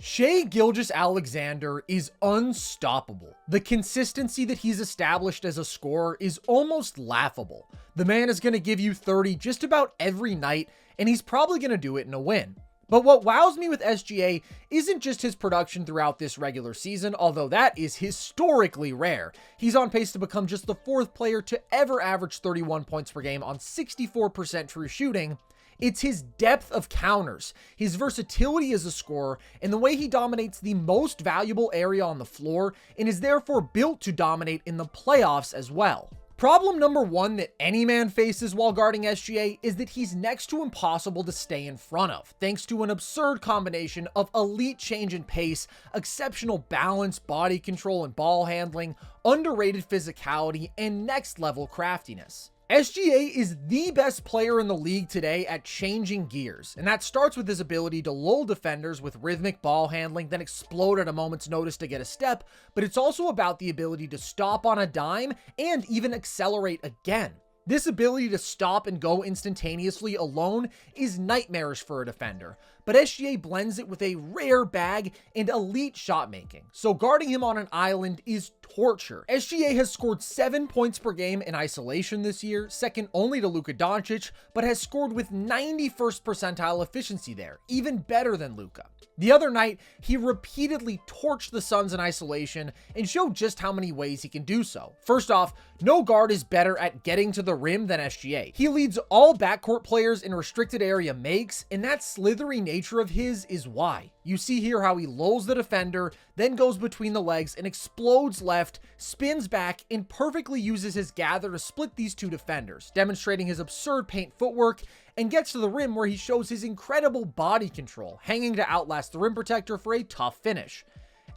Shai Gilgeous-Alexander is unstoppable. The consistency that he's established as a scorer is almost laughable. The man is going to give you 30 just about every night, and he's probably going to do it in a win. But what wows me with SGA isn't just his production throughout this regular season, although that is historically rare. He's on pace to become just the 4th player to ever average 31 points per game on 64% true shooting. It's his depth of counters, his versatility as a scorer, and the way he dominates the most valuable area on the floor and is therefore built to dominate in the playoffs as well. Problem number 1 that any man faces while guarding SGA is that he's next to impossible to stay in front of, thanks to an absurd combination of elite change in pace, exceptional balance, body control, and ball handling, underrated physicality, and next level craftiness. SGA is the best player in the league today at changing gears, and that starts with his ability to lull defenders with rhythmic ball handling, then explode at a moment's notice to get a step, but it's also about the ability to stop on a dime and even accelerate again. This ability to stop and go instantaneously alone is nightmarish for a defender, but SGA blends it with a rare bag and elite shot making, so guarding him on an island is torture. SGA has scored 7 points per game in isolation this year, second only to Luka Doncic, but has scored with 91st percentile efficiency there, even better than Luka. The other night, he repeatedly torched the Suns in isolation and showed just how many ways he can do so. First off, no guard is better at getting to the rim than SGA. He leads all backcourt players in restricted area makes, and that slithery nature of his is why. You see here how he lulls the defender, then goes between the legs and explodes left, spins back, and perfectly uses his gather to split these two defenders, demonstrating his absurd paint footwork, and gets to the rim where he shows his incredible body control, hanging to outlast the rim protector for a tough finish.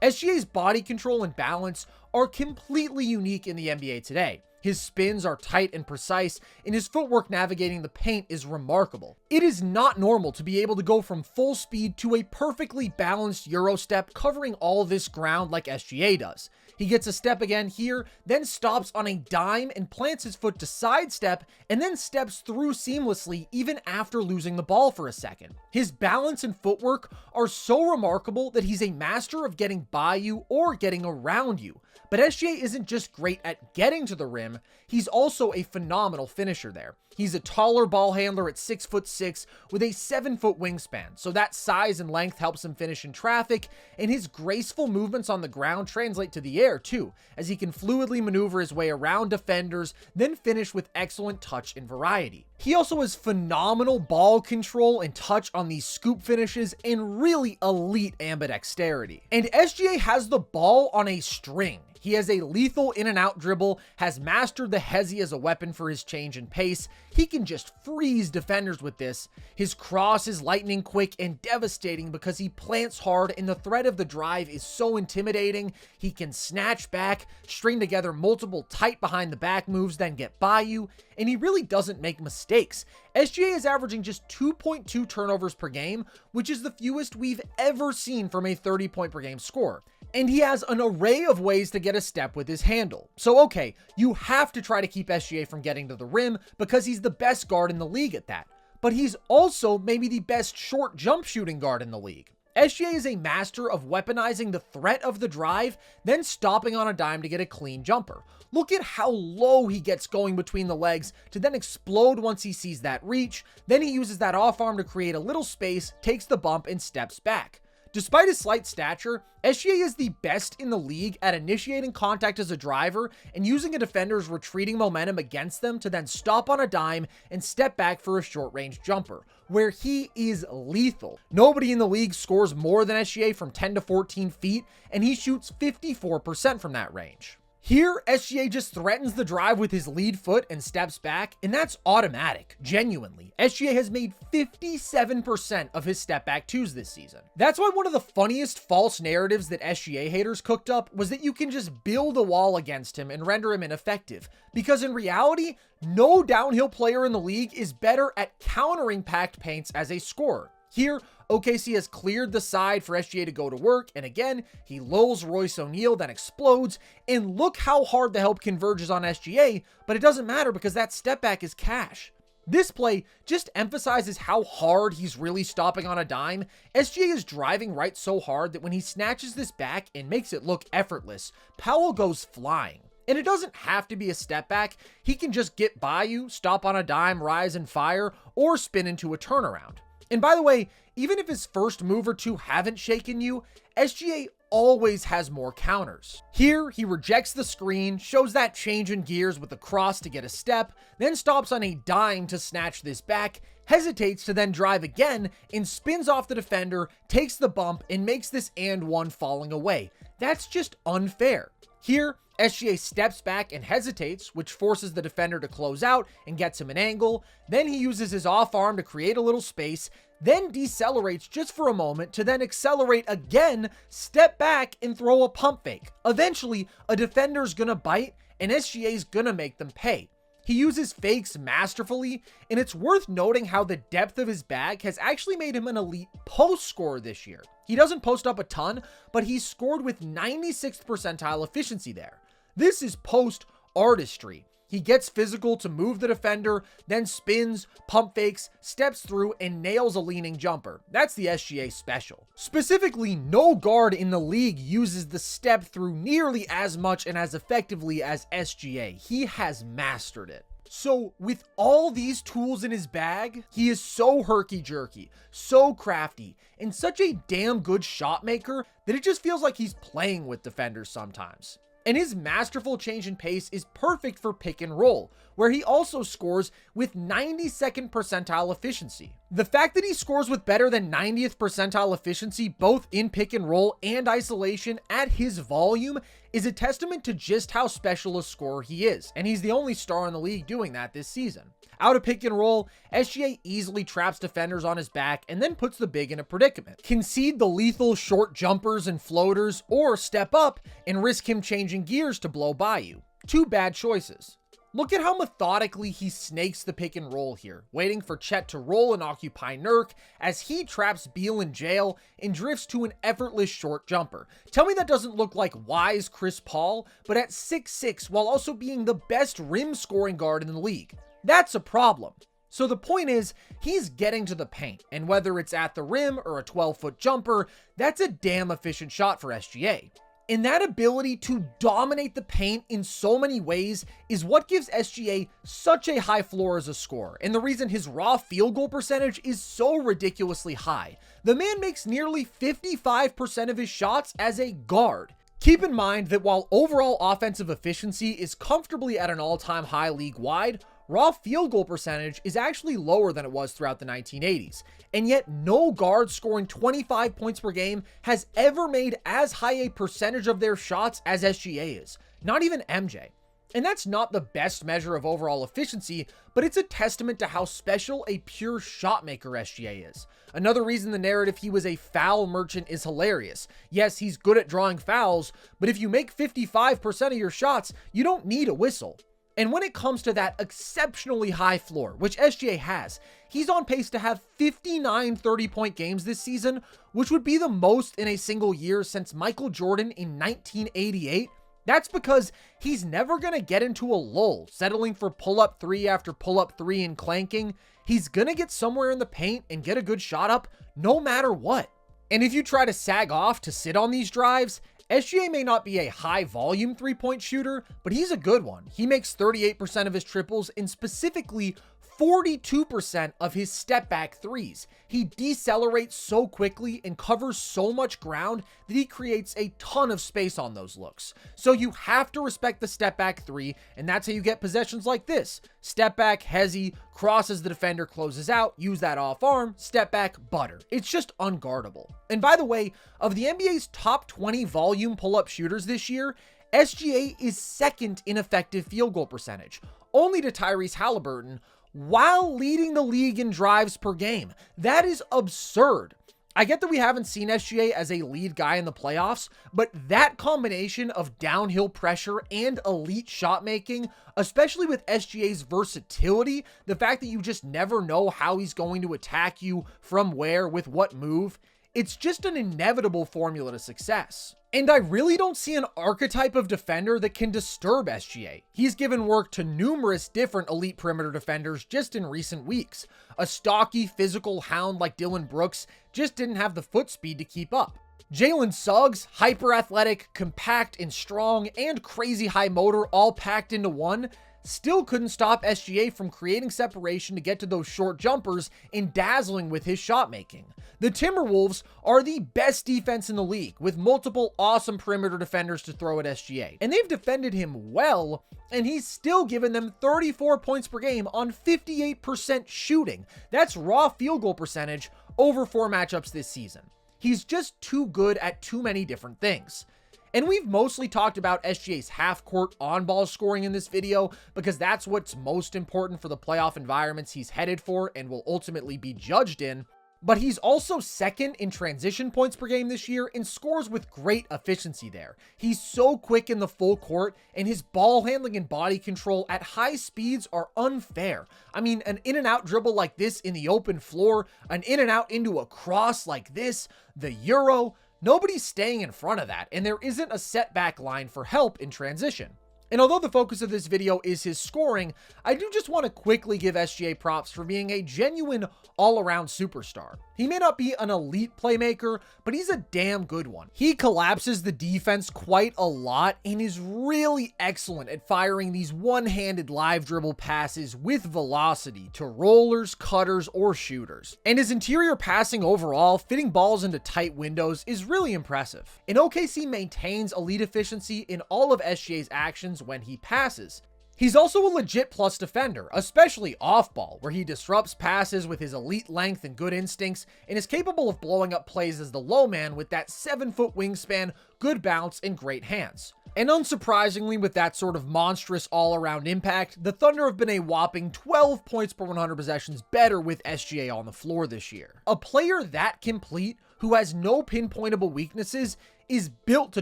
SGA's body control and balance are completely unique in the NBA today. His spins are tight and precise, and his footwork navigating the paint is remarkable. It is not normal to be able to go from full speed to a perfectly balanced Euro step covering all this ground like SGA does. He gets a step again here, then stops on a dime and plants his foot to sidestep, and then steps through seamlessly even after losing the ball for a second. His balance and footwork are so remarkable that he's a master of getting by you or getting around you. But SGA isn't just great at getting to the rim, he's also a phenomenal finisher there. He's a taller ball handler at 6'6" with a 7-foot wingspan, so that size and length helps him finish in traffic, and his graceful movements on the ground translate to the air too, as he can fluidly maneuver his way around defenders, then finish with excellent touch and variety. He also has phenomenal ball control and touch on these scoop finishes and really elite ambidexterity. And SGA has the ball on a string. He has a lethal in and out dribble, has mastered the hezi as a weapon for his change in pace. He can just freeze defenders with this. His cross is lightning quick and devastating because he plants hard and the threat of the drive is so intimidating. He can snatch back, string together multiple tight behind the back moves, then get by you, and he really doesn't make mistakes. SGA is averaging just 2.2 turnovers per game, which is the fewest we've ever seen from a 30-point per game scorer. And he has an array of ways to get a step with his handle. So okay, you have to try to keep SGA from getting to the rim because he's the best guard in the league at that. But he's also maybe the best short jump shooting guard in the league. SGA is a master of weaponizing the threat of the drive, then stopping on a dime to get a clean jumper. Look at how low he gets going between the legs to then explode once he sees that reach. Then he uses that off arm to create a little space, takes the bump, and steps back. Despite his slight stature, SGA is the best in the league at initiating contact as a driver and using a defender's retreating momentum against them to then stop on a dime and step back for a short-range jumper, where he is lethal. Nobody in the league scores more than SGA from 10 to 14 feet, and he shoots 54% from that range. Here, SGA just threatens the drive with his lead foot and steps back, and that's automatic, genuinely. SGA has made 57% of his step back twos this season. That's why one of the funniest false narratives that SGA haters cooked up was that you can just build a wall against him and render him ineffective, because in reality, no downhill player in the league is better at countering packed paints as a scorer. Here, OKC has cleared the side for SGA to go to work, and again, he lulls Royce O'Neal, then explodes, and look how hard the help converges on SGA, but it doesn't matter because that step back is cash. This play just emphasizes how hard he's really stopping on a dime. SGA is driving right so hard that when he snatches this back and makes it look effortless, Powell goes flying. And it doesn't have to be a step back. He can just get by you, stop on a dime, rise and fire, or spin into a turnaround. And by the way, even if his first move or two haven't shaken you, SGA always has more counters. Here, he rejects the screen, shows that change in gears with a cross to get a step, then stops on a dime to snatch this back, hesitates to then drive again, and spins off the defender, takes the bump, and makes this and one falling away. That's just unfair. Here, SGA steps back and hesitates, which forces the defender to close out and gets him an angle. Then he uses his off arm to create a little space, then decelerates just for a moment to then accelerate again, step back, and throw a pump fake. Eventually, a defender's gonna bite, and SGA's gonna make them pay. He uses fakes masterfully, and it's worth noting how the depth of his bag has actually made him an elite post scorer this year. He doesn't post up a ton, but he's scored with 96th percentile efficiency there. This is post artistry. He gets physical to move the defender, then spins, pump fakes, steps through, and nails a leaning jumper. That's the SGA special. Specifically, no guard in the league uses the step through nearly as much and as effectively as SGA. He has mastered it. So with all these tools in his bag, he is so herky-jerky, so crafty, and such a damn good shot maker that it just feels like he's playing with defenders sometimes. And his masterful change in pace is perfect for pick and roll, where he also scores with 92nd percentile efficiency. The fact that he scores with better than 90th percentile efficiency both in pick and roll and isolation at his volume is a testament to just how special a scorer he is, and he's the only star in the league doing that this season. Out of pick and roll, SGA easily traps defenders on his back and then puts the big in a predicament. Concede the lethal short jumpers and floaters, or step up and risk him changing gears to blow by you. Two bad choices. Look at how methodically he snakes the pick and roll here, waiting for Chet to roll and occupy Nurk as he traps Beal in jail and drifts to an effortless short jumper. Tell me that doesn't look like wise Chris Paul, but at 6'6", while also being the best rim scoring guard in the league. That's a problem. So the point is, he's getting to the paint, and whether it's at the rim or a 12-foot jumper, that's a damn efficient shot for SGA. And that ability to dominate the paint in so many ways is what gives SGA such a high floor as a scorer, and the reason his raw field goal percentage is so ridiculously high. The man makes nearly 55% of his shots as a guard. Keep in mind that while overall offensive efficiency is comfortably at an all-time high league-wide, raw field goal percentage is actually lower than it was throughout the 1980s, and yet no guard scoring 25 points per game has ever made as high a percentage of their shots as SGA is. Not even MJ. And that's not the best measure of overall efficiency, but it's a testament to how special a pure shot maker SGA is. Another reason the narrative he was a foul merchant is hilarious. Yes, he's good at drawing fouls, but if you make 55% of your shots, you don't need a whistle. And when it comes to that exceptionally high floor, which SGA has, he's on pace to have 59 30-point games this season, which would be the most in a single year since Michael Jordan in 1988. That's because he's never going to get into a lull, settling for pull-up three after pull-up three and clanking. He's going to get somewhere in the paint and get a good shot up no matter what. And if you try to sag off to sit on these drives, SGA may not be a high volume three-point shooter, but he's a good one. He makes 38% of his triples and specifically 42% of his step back threes. He decelerates so quickly and covers so much ground that he creates a ton of space on those looks. So you have to respect the step back three, and that's how you get possessions like this. Step back, hezzy, crosses the defender, closes out, use that off arm, step back, butter. It's just unguardable. And by the way, of the NBA's top 20 volume pull-up shooters this year, SGA is second in effective field goal percentage, only to Tyrese Halliburton, while leading the league in drives per game. That is absurd. I get that we haven't seen SGA as a lead guy in the playoffs, but that combination of downhill pressure and elite shot making, especially with SGA's versatility, the fact that you just never know how he's going to attack you, from where, with what move, it's just an inevitable formula to success. And I really don't see an archetype of defender that can disturb SGA. He's given work to numerous different elite perimeter defenders just in recent weeks. A stocky, physical hound like Dillon Brooks just didn't have the foot speed to keep up. Jalen Suggs, hyper-athletic, compact and strong, and crazy high motor all packed into one, still couldn't stop SGA from creating separation to get to those short jumpers and dazzling with his shot making. The Timberwolves are the best defense in the league, with multiple awesome perimeter defenders to throw at SGA. And they've defended him well, and he's still given them 34 points per game on 58% shooting. That's raw field goal percentage over 4 matchups this season. He's just too good at too many different things. And we've mostly talked about SGA's half-court on-ball scoring in this video because that's what's most important for the playoff environments he's headed for and will ultimately be judged in. But he's also second in transition points per game this year and scores with great efficiency there. He's so quick in the full court, and his ball handling and body control at high speeds are unfair. I mean, an in-and-out dribble like this in the open floor, an in-and-out into a cross like this, the Euro, nobody's staying in front of that, and there isn't a setback line for help in transition. And although the focus of this video is his scoring, I do just want to quickly give SGA props for being a genuine all-around superstar. He may not be an elite playmaker, but he's a damn good one. He collapses the defense quite a lot and is really excellent at firing these one-handed live dribble passes with velocity to rollers, cutters, or shooters. And his interior passing overall, fitting balls into tight windows, is really impressive. And OKC maintains elite efficiency in all of SGA's actions when he passes. He's also a legit plus defender, especially off-ball, where he disrupts passes with his elite length and good instincts, and is capable of blowing up plays as the low man with that 7-foot wingspan, good bounce, and great hands. And unsurprisingly, with that sort of monstrous all-around impact, the Thunder have been a whopping 12 points per 100 possessions better with SGA on the floor this year. A player that complete, who has no pinpointable weaknesses, is built to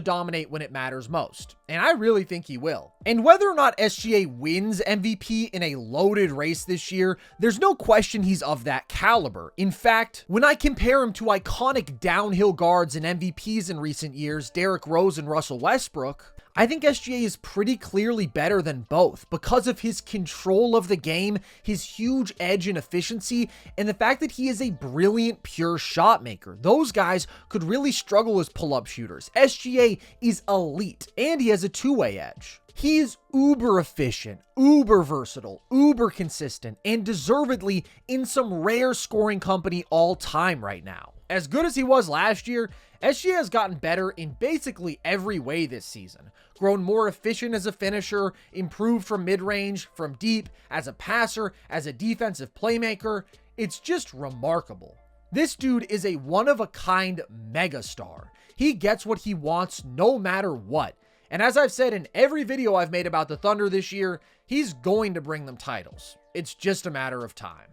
dominate when it matters most, and I really think he will. And whether or not SGA wins MVP in a loaded race this year, there's no question he's of that caliber. In fact, when I compare him to iconic downhill guards and MVPs in recent years, Derrick Rose and Russell Westbrook, I think SGA is pretty clearly better than both because of his control of the game, his huge edge and efficiency, and the fact that he is a brilliant pure shot maker. Those guys could really struggle as pull-up shooters. SGA is elite, and he has a two-way edge. He is uber efficient, uber versatile, uber consistent, and deservedly in some rare scoring company all time right now. As good as he was last year, SGA has gotten better in basically every way this season. Grown more efficient as a finisher, improved from mid-range, from deep, as a passer, as a defensive playmaker. It's just remarkable. This dude is a one-of-a-kind megastar. He gets what he wants no matter what. And as I've said in every video I've made about the Thunder this year, he's going to bring them titles. It's just a matter of time.